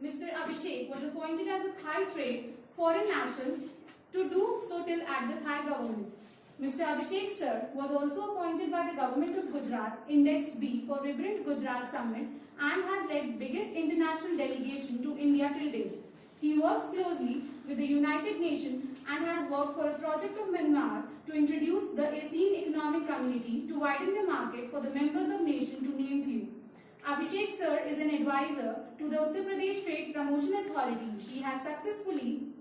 Mr. Abhishek was appointed as a Thai Trade Foreign National to do so till at the Thai government. Mr. Abhishek sir was also appointed by the government of Gujarat Index B for Vibrant Gujarat Summit and has led biggest international delegation to India till date. He works closely with the United Nations and has worked for a project of Myanmar to introduce the ASEAN Economic Community to widen the market for the members of nation, to name few. Abhishek sir is an advisor to the Uttar Pradesh Trade Promotion Authority. He has successfully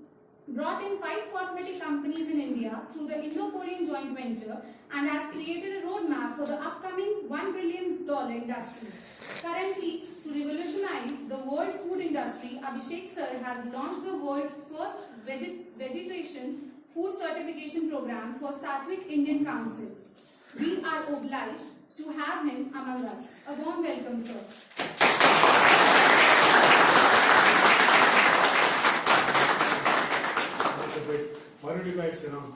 brought in 5 cosmetic companies in India through the Indo-Korean joint venture and has created a roadmap for the upcoming $1 billion industry. Currently, to revolutionize the world food industry, Abhishek sir has launched the world's first vegetarian food certification program for Sattvik Indian Council. We are obliged to have him among us. A warm welcome, sir. Why don't you guys sit down?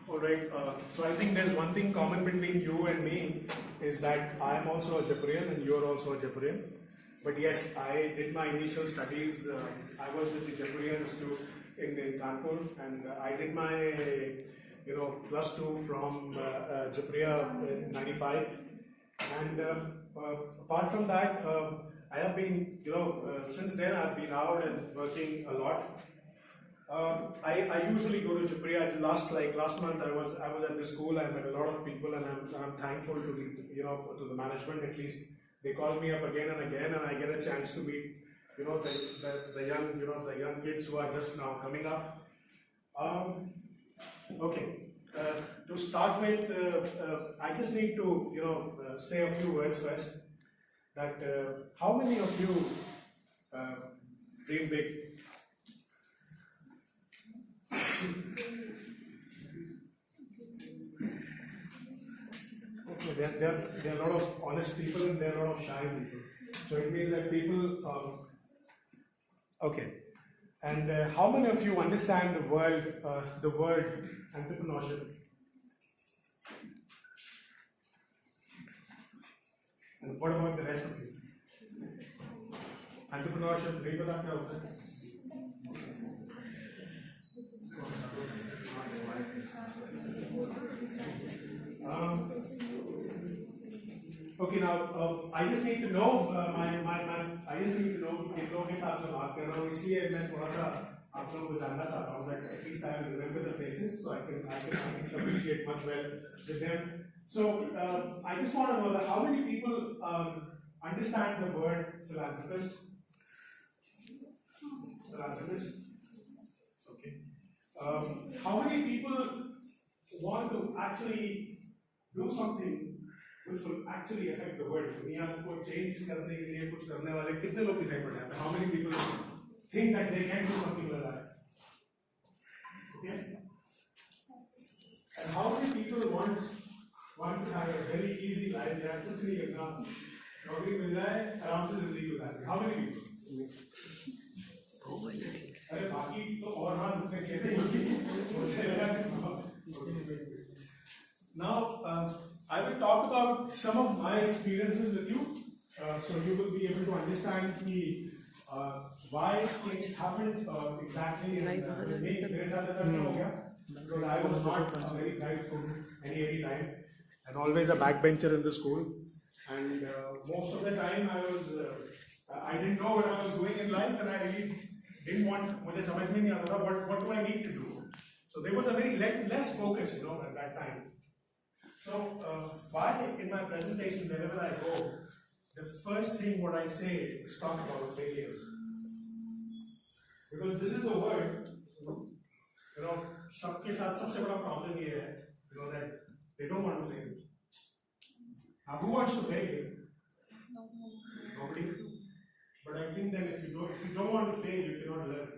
Alright, so I think there's one thing common between you and me is that I am also a Jaipurian and you are also a Jaipurian. But yes, I did my initial studies, I was with the Jaipurians too in Kanpur, and I did my +2 from Jaipuria in 95. And apart from that, I have been, since then I've been out and working a lot. I usually go to Jaipuria. Last month I was at the school. I met a lot of people, and I'm thankful to the management. At least they call me up again and again, and I get a chance to meet the young kids who are just now coming up. Okay. To start with, I just need to say a few words first. That how many of you dream big? Okay, there are a lot of honest people and there are a lot of shy people. So it means that people. Okay, and how many of you understand the word entrepreneurship? And what about the rest of you? Entrepreneurship, नहीं पता क्या होता है? Okay, now I just need to know I just need to know किन लोगों के साथ मैं बात कर रहा हूँ, इसलिए मैं थोड़ा सा आप लोगों को जानना चाहता हूँ that at least I will remember the faces, so I can communicate much well with them. So I just want to know that how many people understand the word philanthropist? Philanthropist. Okay. How many people want to actually do something which will actually affect the world? दुनिया को change करने के लिए कुछ करने वाले कितने लोग दिखाई पड़ जाते हैं? How many people think that they can do something like that? Okay. And how many people want to have a very easy life? यार कुछ नहीं करना, नौकरी मिल जाए, आराम से जिंदगी गुजारनी. How many people? अरे बाकी तो और हाथ उठने चाहिए थे. Now I will talk about some of my experiences with you, so you will be able to understand why things happened exactly. मेरे साथ ऐसा नहीं हो गया because I was not a very bright student any time and always a backbencher in the school, and most of the time I didn't know what I was doing in life, and I really didn't want. मुझे समझ में नहीं आता था what do I need to do. So there was a very less focus, at that time. So why in my presentation, wherever I go, the first thing what I say is talk about failures, because this is the word. सबके साथ सबसे बड़ा problem ये है, that They don't want to fail. Now, who wants to fail here? Nobody. But I think that if you don't want to fail, you cannot learn.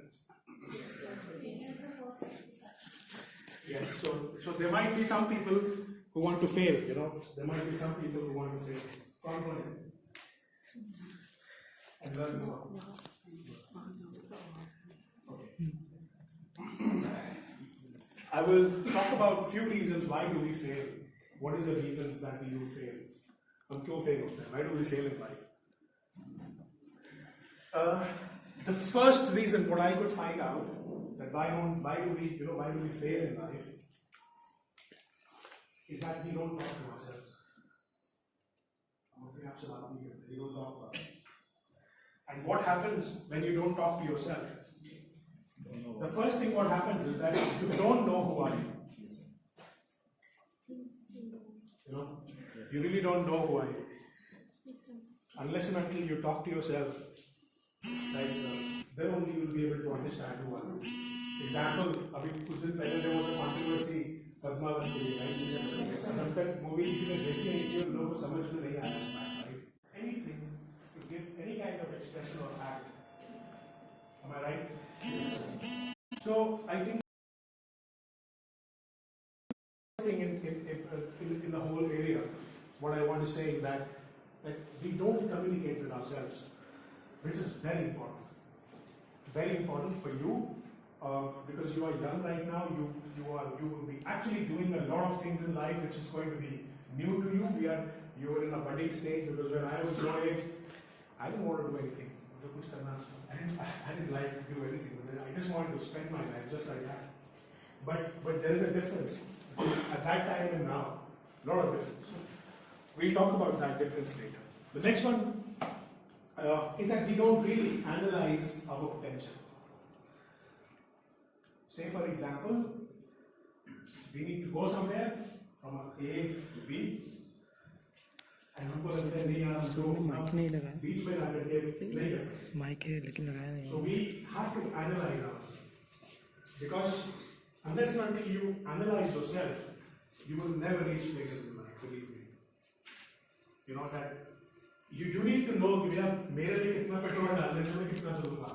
Yes. So there might be some people who want to fail. There might be some people who want to fail. Come on. And learn more. Okay. I will talk about a few reasons why do we fail. What is the reasons that we do fail? Why do we fail in life? The first reason what I could find out that why do we fail in life is that we don't talk to ourselves. We don't talk about it. And what happens when you don't talk to yourself? The first thing what happens is that you don't know who are you. You really don't know who are you. Unless and until you talk to yourself, then only you will be able to understand who are you. Example, अभी कुछ दिन पहले there was a controversy Padmaavat के लिए, right? जब तक movie किसी ने देखी नहीं थी, उन लोगों को समझ में नहीं आया, right? Anything to give any kind of expression or act. Am I right? So I think in the whole area, what I want to say is that we don't communicate with ourselves, which is very important. Very important for you because you are young right now. You will be actually doing a lot of things in life which is going to be new to you. You are in a budding stage because when I was your age, I didn't want to do anything. I didn't like to do anything. I just wanted to spend my life just like that. But there is a difference at that time and now. A lot of difference. We'll talk about that difference later. The next one is that we don't really analyze our potential. Say for example, we need to go somewhere from A to B, and हमको लगता है नहीं यार हमको mic नहीं लगा है, बीच में आकर के नहीं करते, माइक है लेकिन लगाया नहीं. So we have to analyze ourselves, because unless and until you analyze yourself, you will never reach places in life. Believe me. You know that you need to know कि मेरे लिए कितना पेट्रोल डालने से मैं कितना चलूँगा.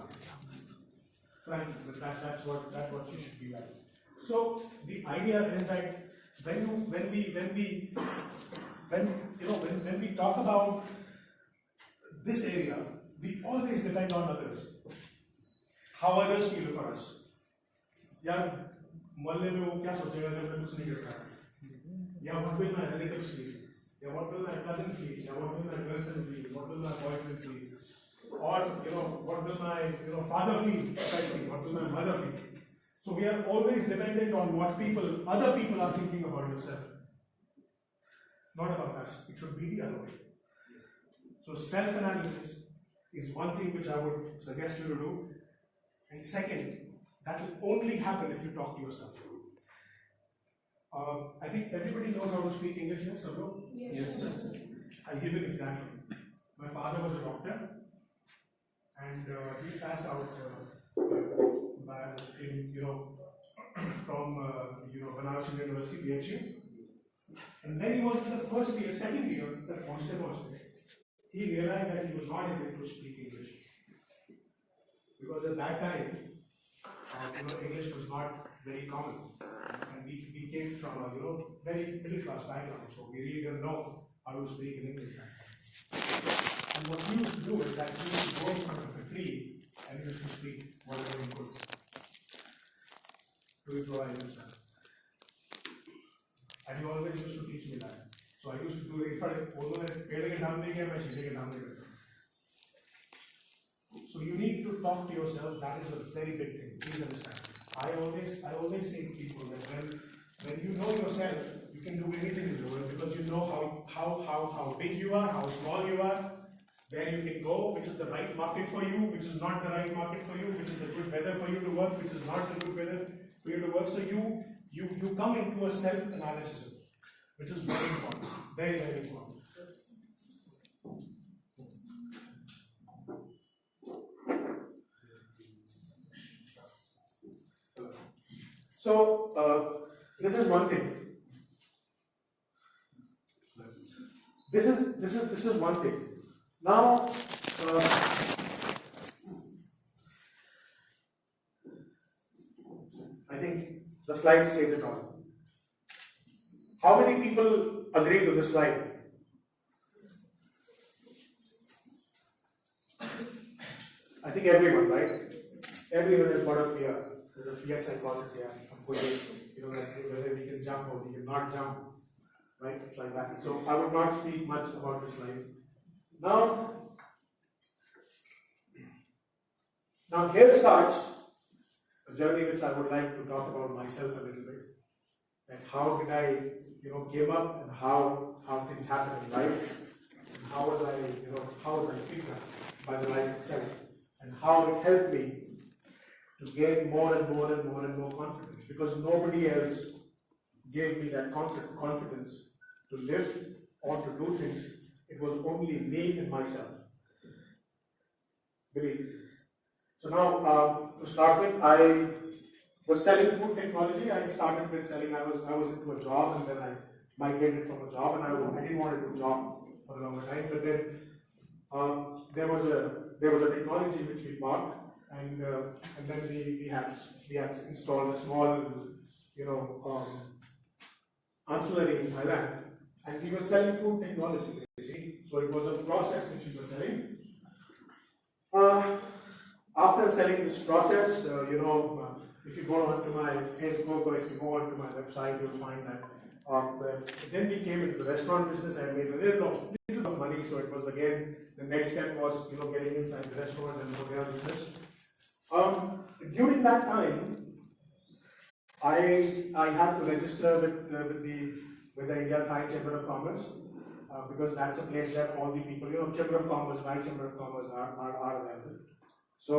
Frankly, that's what you should be like. So the idea is that when we talk about this area, we always depend on others. How others feel for us. यार मोहल्ले में वो क्या सोचेगा जब मैं कुछ नहीं करता? या what will my relatives feel? या what will my cousin feel? या what will my girlfriend feel? What will my boyfriend feel? Or what will my father feel? Especially, what will my mother feel? So we are always dependent on what other people are thinking about yourself. Not about us. It should be the other way. So self-analysis is one thing which I would suggest you to do. And second, that will only happen if you talk to yourself. I think everybody knows how to speak English now, Sabro? Yes. I'll give you an example. My father was a doctor, and he passed out from Banaras University, BHU. And then he was in the second year, the constable. He realized that he was not able to speak English. Because at that time, English was not very common. And we came from a very middle class background, so we really didn't know how to speak in English. And what we used to do is that we used to go in front of a tree and we used to speak whatever we could to improvise himself. And he always used to teach me that. So I used to do it in front of So you need to talk to yourself. That is a very big thing. Please understand. I always say to people that when you know yourself, you can do anything in the world because you know how big you are, how small you are, where you can go, which is the right market for you, which is not the right market for you, which is the good weather for you to work, which is not the good weather for you to work. So you come into a self-analysis, which is very important, very, very important. So this is one thing. this is one thing. Now, I think the slide says it all. How many people agree to this slide? I think everyone, right? Everyone has got a fear. There's a fear psychosis here. Like whether we can jump or we cannot jump, right? It's like that. So I would not speak much about this slide. Now here starts a journey which I would like to talk about myself a little bit. That how did I, came up and how things happen in life, and how was I treated by the life itself, and how it helped me to gain more and more and more and more confidence, because nobody else gave me that confidence to live or to do things. It was only me and myself. Believe me. So now, to start with, I was selling food technology. I started with selling. I was into a job, and then I migrated from a job, and I didn't want to do a job for a longer time. But then there was a technology which we bought, and then we had installed a small ancillary in Thailand, and we were selling food technology basically. So it was a process which we were selling. After selling this process, if you go onto my Facebook or if you go onto my website, you'll find that. Then we came into the restaurant business. I made a little of money, so it was again the next step was getting inside the restaurant and hotel business. During that time, I had to register with the India Thai Chamber of Commerce because that's a place where all the people, Chamber of Commerce, my Chamber of Commerce are available. So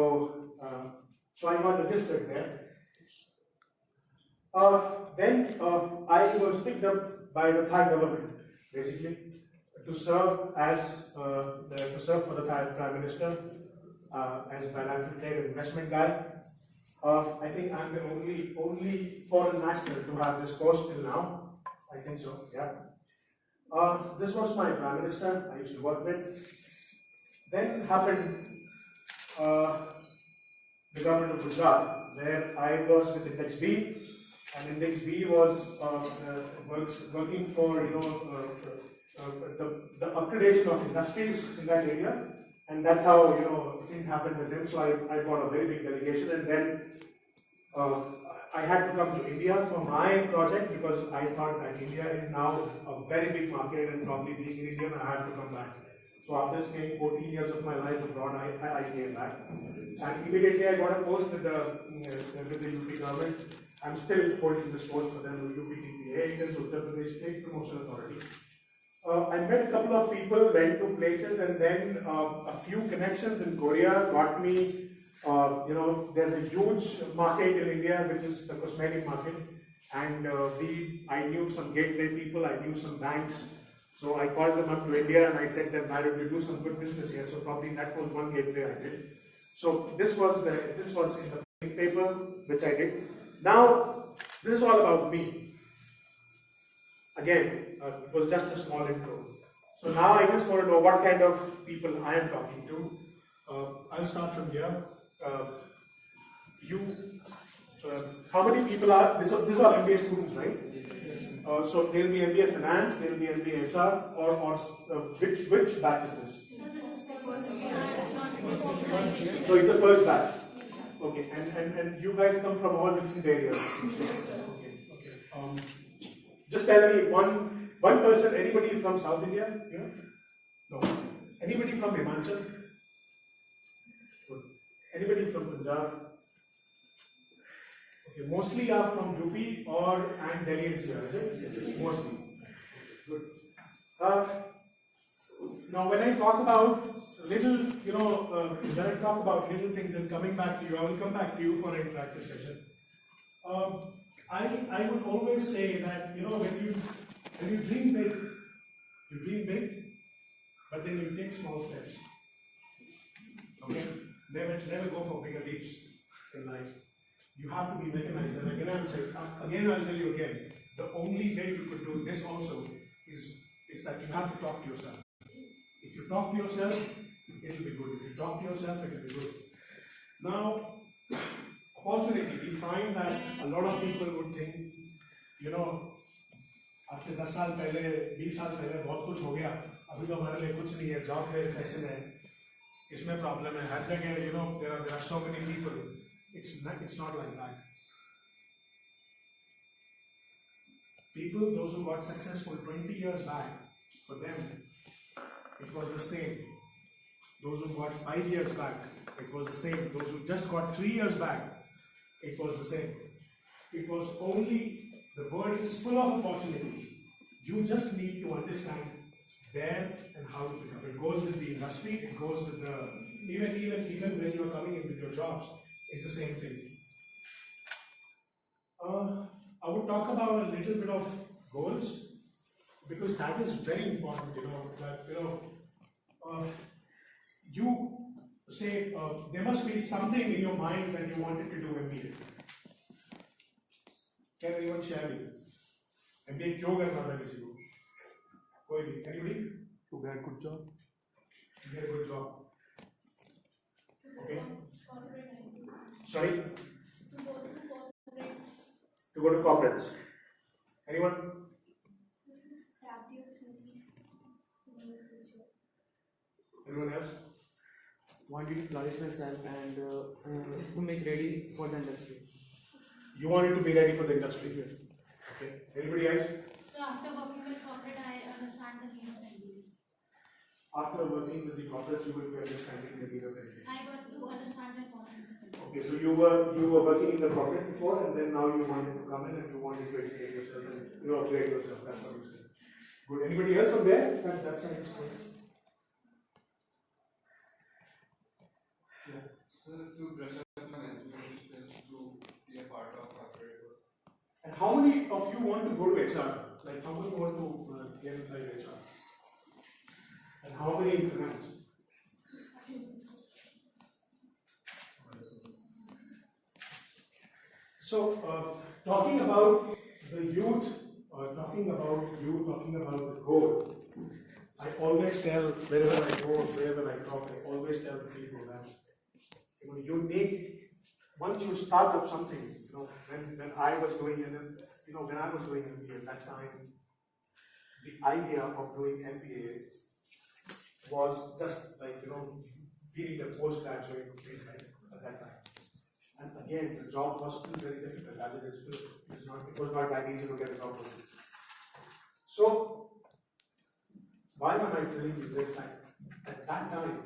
I got registered there. Then I was picked up by the Thai government, basically, to serve for the Thai Prime Minister as bilateral trade and investment guy. I think I'm the only foreign national to have this post till now. I think so, yeah. This was my Prime Minister I used to work with. Then happened the government of Gujarat, where I was with Index B, and Index B was working for the upgradation of industries in that area, and that's how things happened with him. So I got a very big delegation, and then I had to come to India for my project because I thought that India is now a very big market, and probably being in India, I had to come back. So after spending 14 years of my life abroad, I came back, and immediately I got a post with the UP government. I'm still holding this post for them, UPTPA, it is Uttar Pradesh State Promotion Authority. I met a couple of people, went to places, and then a few connections in Korea got me. There's a huge market in India, which is the cosmetic market, and I knew some gateway people, I knew some banks. So I called them up to India and I said that I will do some good business here. So probably that was one gateway I did. So this was in the paper which I did. Now this is all about me. Again, it was just a small intro. So now I just want to know what kind of people I am talking to. I'll start from here. How many people are? These are MBA students, right? So there will be MBA Finance, there will be MBA HR, or which batch is this? So it's the first batch. Okay, and you guys come from all different areas. Okay. Just tell me one person. Anybody from South India? Yeah? No. Anybody from Himachal? Good. Anybody from Punjab? Okay, mostly are from UP and Delhi NCR, is it? Mostly. Good. Now, when I talk about little things and coming back to you, I will come back to you for an interactive session. I would always say that when you dream big, but then you take small steps. Okay, never go for bigger leaps in life. You have to be mechanized, and again I'll tell you again, the only way you could do this also is It's that you have to talk to yourself. If you talk to yourself, it will be good. If you talk to yourself, it will be good. Now, opportunity, we find that a lot of people would think, you know, आज से 10 साल पहले 20 साल पहले बहुत कुछ हो गया, अभी तो हमारे लिए कुछ नहीं है, जॉब में रिसेशन है, इसमें प्रॉब्लम है, हर जगह, you know, there are so many people. It's not like that. People, those who got successful 20 years back, for them, it was the same. Those who got 5 years back, it was the same. Those who just got 3 years back, it was the same. It was only, the world is full of opportunities. You just need to understand where and how to pick up. It goes with the industry, it goes with the, even when you are coming in with your jobs, it's the same thing. I would talk about a little bit of goals, because that is very important, you know, that, you know, you say, there must be something in your mind when you wanted to do MBA. Can anyone share me? MBA क्यों करना था किसी को? कोई भी? Anybody? To get a good job. To get a good job. Okay. Sorry? To go to corporates. Anyone? Anyone else? Wanted to flourish myself and to make ready for the industry. You wanted to be ready for the industry? Yes. Okay. Anybody else? So after working with corporate, I understand the need of MBA. After working with the corporates, you will be understanding the need of MBA. I got to understand the importance of MBA. Okay, so you were working in the corporate before, and then now you wanted to come in and you wanted to educate yourself and you upgrade yourself. That's what you say. Good. Anybody else from there? That's an experience. Yeah. So to brush up my management skills to be a part of corporate work. And how many of you want to go to HR? Like, how many want to get inside HR? And how many in finance? So, talking about the youth, talking about the goal, I always tell, wherever I go, wherever I talk, I always tell the people that, you know, you need, once you start up something, you know, when I was doing MBA at that time, the idea of doing MBA was just like, you know, we need a postgraduate at that time. And again, the job was still very difficult, as it is still. It was not that easy to get a job. So, why am I telling you this? At that time,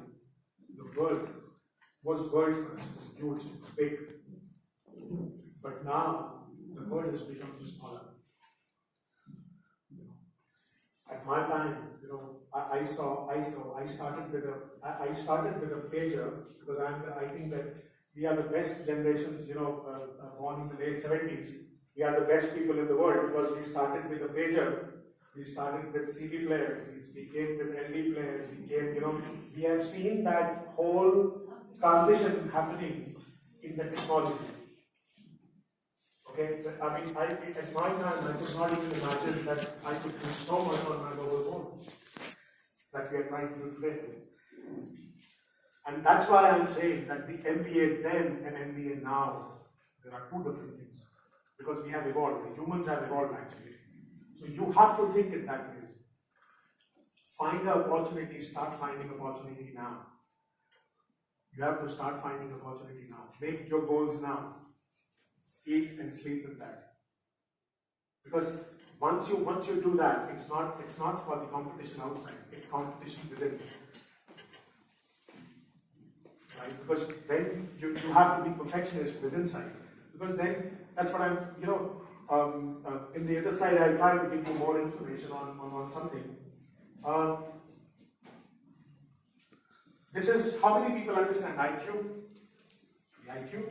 the world was world first, it was huge, it was big. But now, the world has become smaller. At my time, you know, I started with a pager, because I think that we are the best generations, you know, born in the late 70s. We are the best people in the world because we started with a pager. We started with CD players. We came with LD players. We came, you know, we have seen that whole transition happening in the technology. Okay, I mean, at my time, I could not even imagine that I could do so much on my mobile phone that we are trying to do today. And that's why I'm saying that the MBA then and MBA now, there are two different things. Because we have evolved, the humans have evolved actually. So you have to think in that way. Find an opportunity, start finding opportunity now. You have to start finding opportunity now. Make your goals now. Eat and sleep with that. Because once you do that, it's not for the competition outside, it's competition within. Right? Because then you have to be perfectionist within side. Because then that's what I'm, you know, in the other side I'll try to give you more information on something. This is how many people understand IQ? The IQ?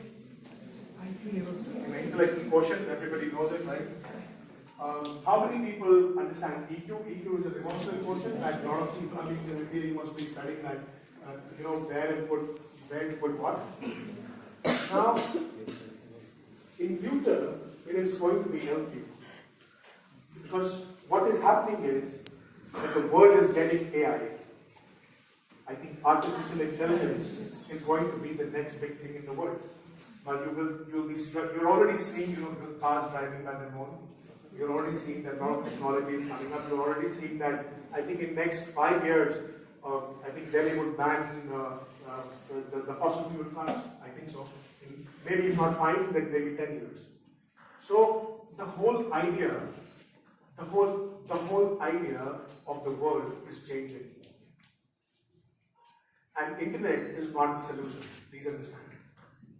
An intellectual quotient, everybody knows it, right? How many people understand EQ? EQ is an emotional quotient that a lot of people, I mean, you must be studying that, you know, where to put what. Now, in future, it is going to be LQ. Because what is happening is, that the world is getting AI. I think artificial intelligence is going to be the next big thing in the world. Now you're already seeing, the cars driving by their own. You're already seeing that a lot of technology is coming up. You're already seeing that, I think in next 5 years, I think Delhi would ban the fossil fuel cars. I think so. Maybe if not 5, then maybe 10 years. So the whole idea of the world is changing. And internet is not the solution. Please understand.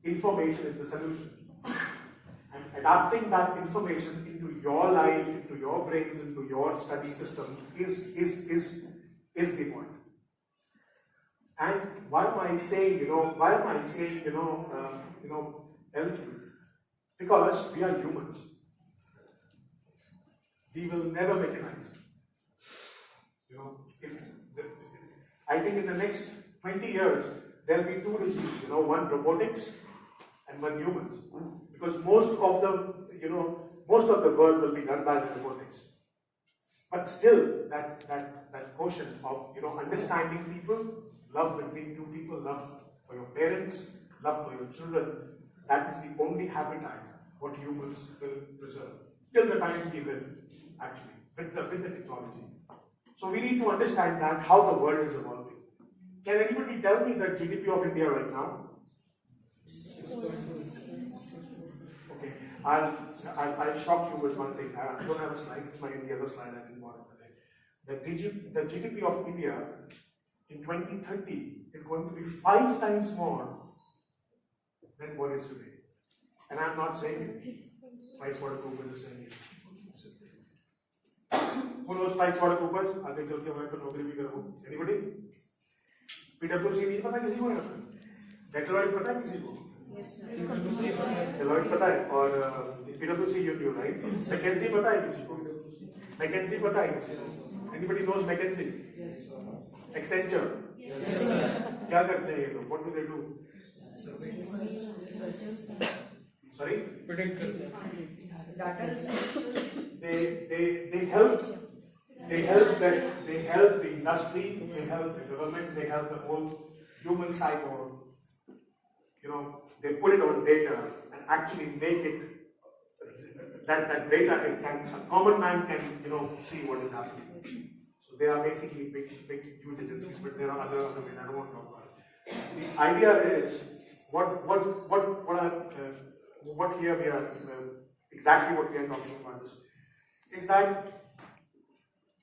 Information is the solution. And adapting that information into your life, into your brains, into your study system is the point. And why am I saying, LQ? Because we are humans. We will never mechanize. I think in the next 20 years, there will be 2 regimes, one robotics and one humans. Because most of the work will be done by the robotics. But still, that quotient of, understanding people, love between 2 people, love for your parents, love for your children, that is the only habitat what humans will preserve. Till the time we live, actually, with the technology. So we need to understand that, how the world is evolving. Can anybody tell me the GDP of India right now? Okay, I'll shock you with one thing. I don't have a slide, it's the other slide I didn't want today. The GDP of India in 2030 is going to be 5 times more than what is today. And I'm not saying it. PricewaterhouseCoopers is saying it. Who knows PricewaterhouseCoopers? आगे चल के मैं तो नौकरी भी करूँ. Anybody? PwC नहीं पता किसी को यहाँ पे? Deloitte पता है किसी को? Yes sir. Deloitte पता है और PwC you do right? McKinsey पता है किसी को? McKinsey पता है किसी को? Anybody knows McKinsey? Yes. Accenture? Yes sir. क्या करते हैं ये लोग? What do they do? Sorry? They help the industry, they help the government, they help the whole human cycle. They put it on data and actually make it that data is a common man can see what is happening. So they are basically big huge agencies, but there are other ways I don't want to talk about it. The idea is what here we are exactly what we are talking about is that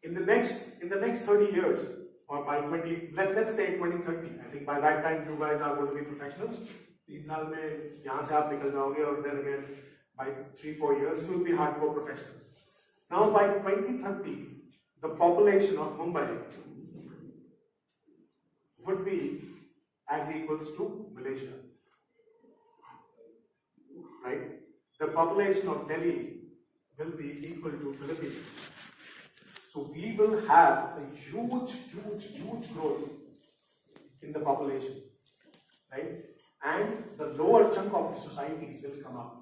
in the next 30 years or by let's say 2030, I think by that time you guys are going to be professionals. 3 साल में यहाँ से आप निकल जाओगे और then again by 3-4 years you will be hardcore professionals. Now by 2030, the population of Mumbai would be as equals to Malaysia. Right? The population of Delhi will be equal to Philippines. So we will have a huge growth in the population, right? And the lower chunk of the societies will come up.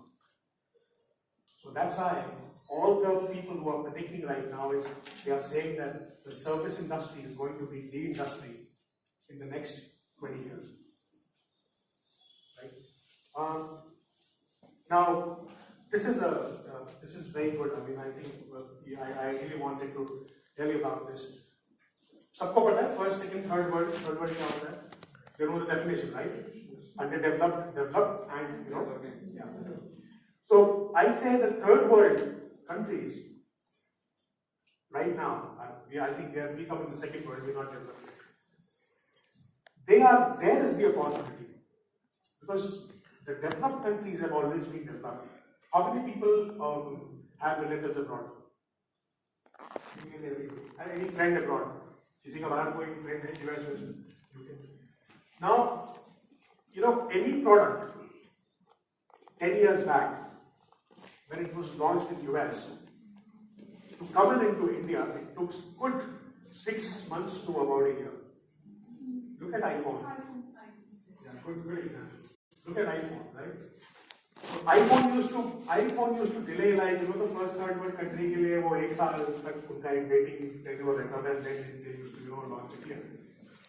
So that's why all the people who are predicting right now they are saying that the service industry is going to be the industry in the next 20 years, right? Now, this is very good. I mean, I think I really wanted to tell you about this. सबको पता है first, second, third word क्या होता है? You know the definition, right? Underdeveloped, developed, and yeah. So I say the third world countries right now. I think we come in the second world. We're not developed. There is the opportunity because the developed countries have always been developed. How many people have relatives abroad? Any friend abroad? किसी का बाहर कोई friend है US में? UK. Now, any product 10 years back when it was launched in US to come into India, it took good 6 months to about a year. Look at iPhone. Yeah, good example. Look at iPhone, right? So iPhone used to delay, like, the first third world country के लिए वो एक साल तक उनका एक waiting tenure रहता था, and then they used to, launch it here.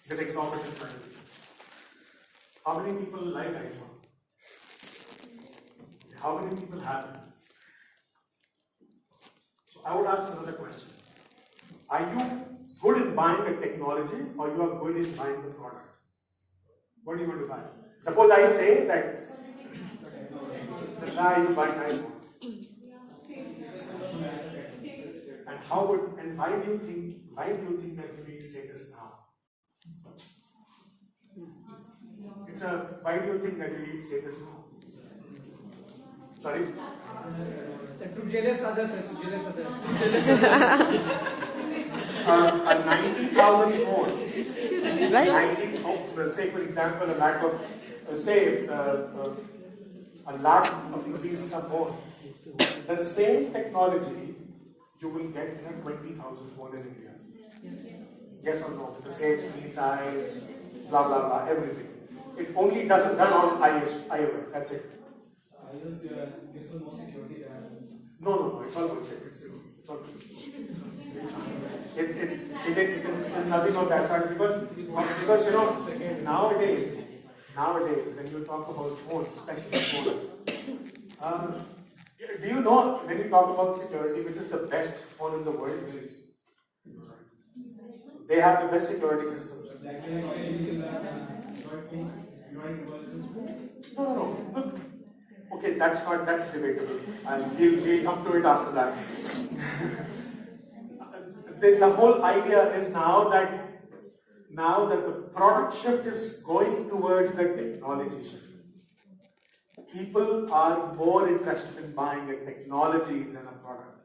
Get exorbitant prices. How many people like iPhone? How many people have it? So I would ask another question. Are you good in buying a technology, or you are good in buying the product? What are you going to buy? Suppose I say that the guy you buy an iPhone. And why do you think that you need status now? Why do you think that you need status now? Sorry? To jealous others. A 90,000 phone. Say for example, a lakh of rupees a phone. The same technology you will get in a 20,000 phone in India. Yes or no? The same screen size, blah blah blah, everything. It only doesn't run on iOS. That's it. iOS gives more security than. No, it's all bullshit. It's all bullshit. It's nothing of that kind, because nowadays when you talk about phones, especially phones, do you know when you talk about security, which is the best phone in the world? They have the best security system. No. Okay, that's debatable. And we'll come to it after that. The whole idea is now that the product shift is going towards the technology shift. People are more interested in buying a technology than a product.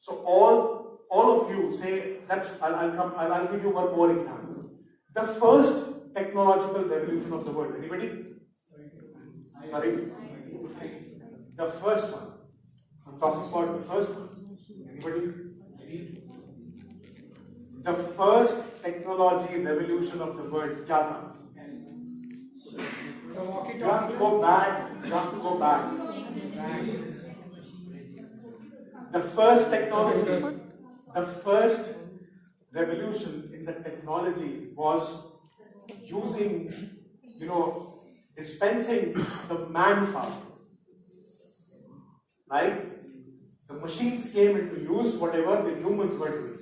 So all of you say that I'll give you one more example. The first technological revolution of the world. Anybody? Sorry? The first one. I'm talking about the first one. Anybody? The first technology revolution of the world. Kya tha? You have to go back. The first technology, the first revolution in the technology was using, dispensing the manpower. Like, the machines came into use, whatever the humans were doing.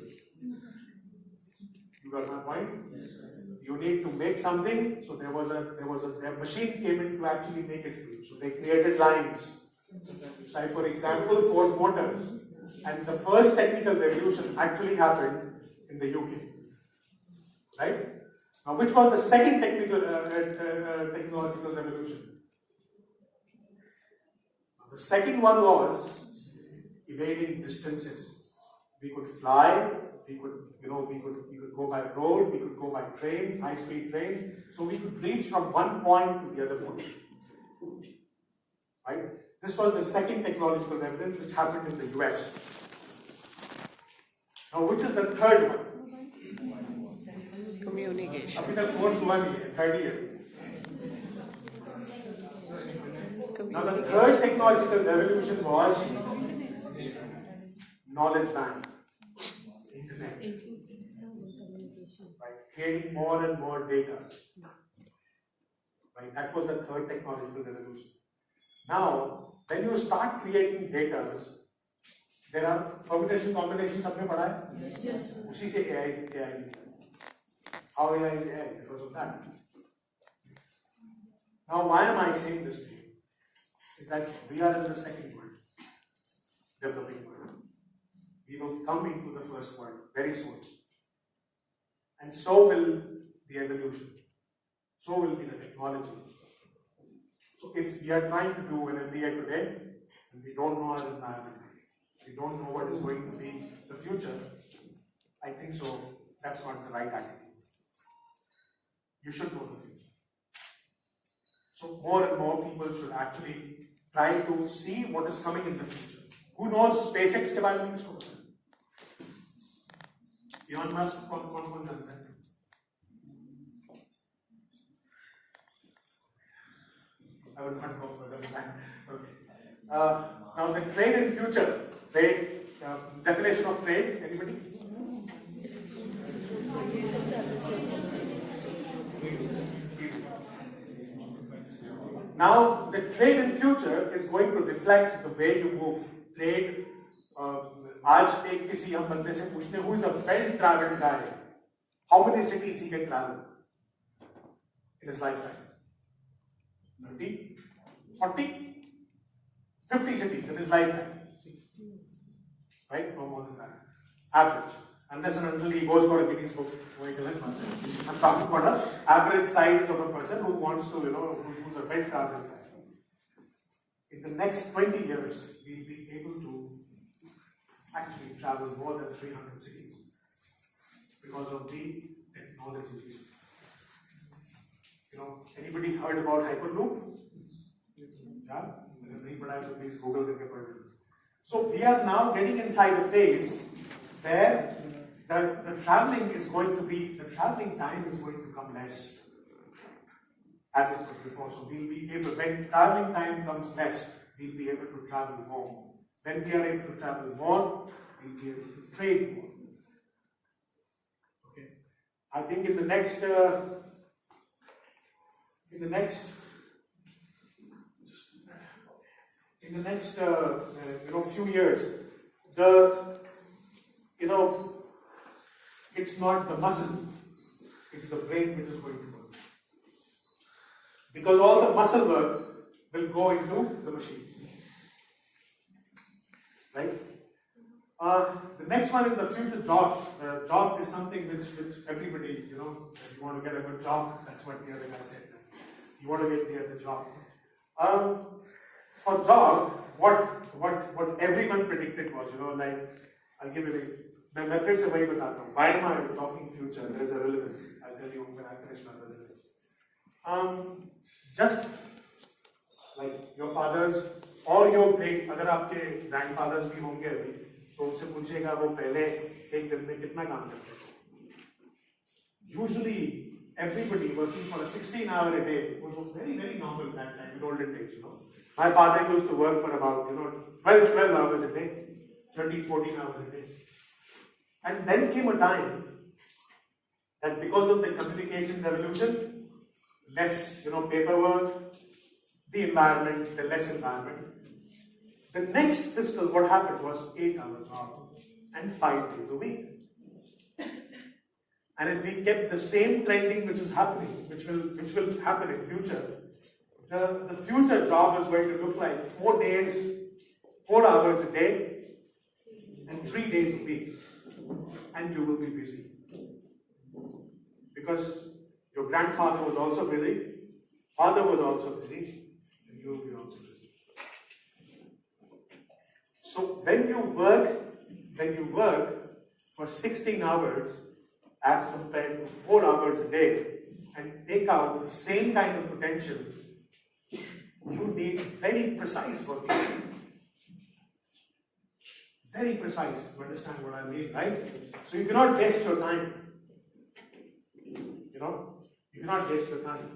You got my point? Yes. You need to make something, so their machine came in to actually make it for you. So they created lines. Say for example, Ford Motors. And the first technical revolution actually happened in the UK. Right? Now, which was the second technological revolution? The second one was evading distances. We could fly, we could go by road, we could go by trains, high-speed trains, so we could reach from one point to the other point. Right? This was the second technological revolution which happened in the US. Now, which is the third one? Communication. अभी तक phone हुआ नहीं है, third year. Now, the third technological revolution was knowledge bank, internet, right? Creating more and more data. Right? That was the third technological revolution. Now, when you start creating data, there are permutation combinations. सबने पढ़ा है? Yes. उसी से AI. How AI is AI? Because of that. Now, why am I saying this to you? Is that we are in the second world, developing world. We will come into the first world very soon. And so will the evolution. So will be the technology. So if we are trying to do an MBA today, and we don't know our environment, we don't know what is going to be the future, I think so that's not the right attitude. You should know the future. So more and more people should actually try to see what is coming in the future. Who knows SpaceX के बारे में किसको पता है? Elon Musk कौन जानता है? I will not go further than that. Okay. Now the trade in future, trade, definition of trade, anybody? Now the trade in future is going to reflect the way you move. Trade, आज एक किसी हम बंदे से पूछते हैं, who is a well-traveled guy? How many cities he can travel in his lifetime? 30, 40, 50 cities in his lifetime. Right? No more than that. Average. Unless and until he goes for a Guinness Book vehicle and person. I'm talking about an average size of a person who wants to, who's a well-traveled guy. In the next 20 years, we'll be able to actually travel more than 300 cities because of the technology. Anybody heard about Hyperloop? Yeah? Please Google it. So we are now getting inside a phase where the traveling time is going to come less as it was before. So we'll be able, when traveling time comes less, we'll be able to travel more. When we are able to travel more, we'll be able to trade more. Okay. I think in the next few years, it's not the muscle, it's the brain which is going to work. Because all the muscle work will go into the machines. Right? The next one is the future jobs. Job is something which everybody, if you want to get a good job, that's what the other guy said. You want to get the other job. For job, what everyone predicted was, I'll give you मैं फिर से वही बताता हूँ. Why am I talking future? There is a relevance. I'll tell you when I finish my presentation. Just like your fathers or your great, अगर आपके grandfathers भी होंगे अभी, तो उनसे पूछेगा वो पहले एक दिन में कितना काम करते थे. Usually, everybody working for a 16-hour a day was very, very normal that time in olden days. My father used to work for about 12 hours a day, 13, 14 hours a day. And then came a time that because of the communication revolution, less paperwork, the environment, the less environment. The next fiscal, what happened was 8-hour job and 5 days a week. And if we kept the same trending which is happening, which will happen in future, the future job is going to look like 4 hours a day and 3 days a week. And you will be busy. Because your grandfather was also busy, father was also busy, and you will be also busy. So when you work for 16 hours as compared to 4 hours a day and take out the same kind of potential, you need very precise working. Very precise. You understand what I mean, right? So you cannot waste your time. You cannot waste your time.